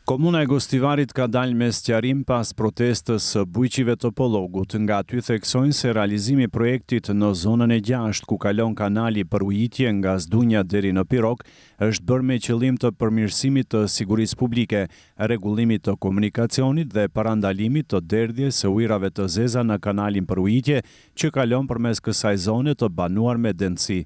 Komuna e Gostivarit ka dalë me sqarim pas protestës së bujqive të Pollogut. Nga aty theksojnë se realizimi i projektit në zonën e 6, ku kalon kanali për ujitje nga Zdunja deri në Pirok, është bërë me qëllim të përmirësimit të sigurisë publike, rregullimit të komunikacionit dhe parandalimit të derdhjes së ujrave të zeza në kanalin për ujitje që kalon përmes kësaj zone të banuar me dënësi.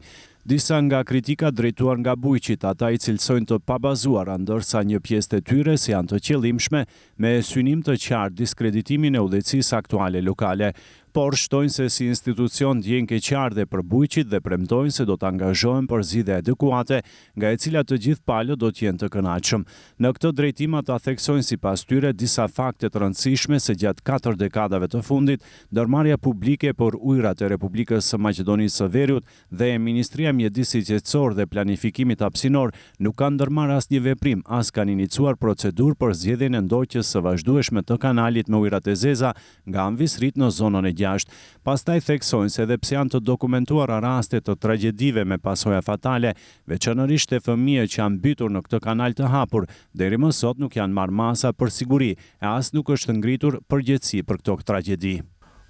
Disa nga kritikat drejtuar nga bujqit, ata i cilësojnë të pabazuara, ndërsa një pjesë të tyre si janë të qëllimshme me synim të qartë diskreditimin e udhëheqësisë aktuale lokale, por shtojnë se si institucion ndjejnë keqardhje dhe për bujqit dhe premtojnë se do të angazhohen për zgjidhje adekuate, nga e cilat të gjithë palët do të jenë të kënaqshëm. Në këtë drejtim ata theksojnë sipas tyre disa fakte të rëndësishme se gjatë 4 dekadave të fundit, ndërmarrja publike për ujrat e Republikës së Maqedonisë së Veriut dhe e Ministria e Mjedisit Qetësor dhe Planifikimit Hapësinor nuk kanë ndërmarrë asnjë veprim, as kanë iniciuar procedurë për zgjedhjen e ndoqjes së vazhdueshme të kanalit me ujrat e zeza nga Anvisrit në zonën e 6. Pastaj theksojnë se edhe pse janë të dokumentuara raste të tragjedive me pasoja fatale, veçanërisht e fëmijë që janë mbytur në këtë kanal të hapur, deri më sot nuk janë marrë masa për siguri e as nuk është ngritur përgjegjësi për këto tragjedi.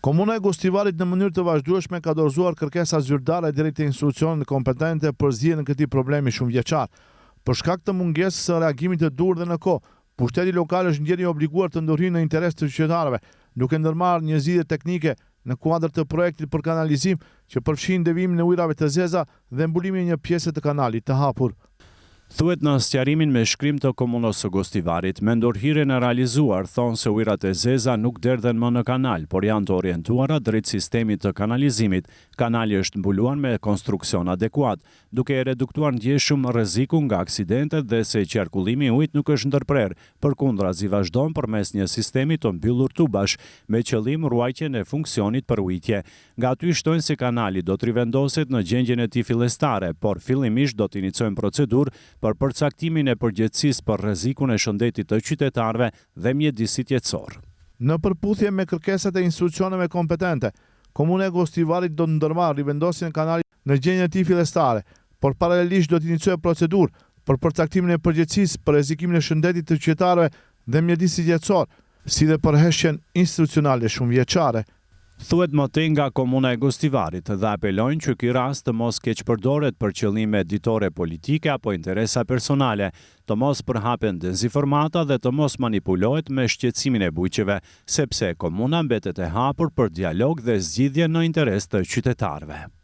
Komuna e Gostivarit në mënyrë të vazhdueshme ka dorëzuar kërkesa zyrtare drejt institucioneve kompetente për zgjidhjen e këtij problemi shumë vjeçar. Për shkak të mungesës së reagimit të durë dhe në kohë, pushteti lokal është ndjerë i obliguar të ndërhyjë në interes të qytetarëve, duke ndërmarrë një zgjidhje teknike në kuadër të projektit për kanalizim që përfshin devimin e ujrave të zeza dhe mbulimin e një pjese të kanalit të hapur. Thuhet në sqarimin me shkrim të Komunës së Gostivarit, me ndërhyrjen e realizuar, thonë se ujrat e zeza nuk derdhen më në kanal, por janë të orientuara drejt sistemit të kanalizimit. Kanali është mbuluar me konstruksion adekuat, duke e reduktuar ndjeshëm rrezikun nga aksidentet dhe se qarkullimi i ujit nuk është ndërprer, përkundrazi vazhdon përmes një sistemi të mbyllur tubash, me qëllim ruajtjen e funksionit për ujitje. Nga aty shtojnë se kanali do të rivendoset në gjendjen e tij fillestare, por fillimisht do të iniciojnë procedurë për përcaktimin e përgjegjësisë për rrezikun e shëndetit të qytetarëve dhe mjedisit qetësor. Në përputhje me kërkesat e institucioneve kompetente, Komuna e Gostivarit do të ndërmarrë rivendosjen e kanalit në gjendjen e tij fillestare, por paralelisht do të iniciojë procedurë për përcaktimin e përgjegjësisë për rrezikimin e shëndetit të qytetarëve dhe mjedisit qetësor, si dhe për heshtjen institucionale shumëvjeçare. Thuhet më tej nga Komuna e Gostivarit dhe apelojnë që ky rast të mos keqpërdoret për qëllime ditore politike apo interesa personale, të mos përhapen dezinformata dhe të mos manipulohet me shqetësimin e bujqeve, sepse komuna mbetet e hapur për dialog dhe zgjidhje në interes të qytetarëve.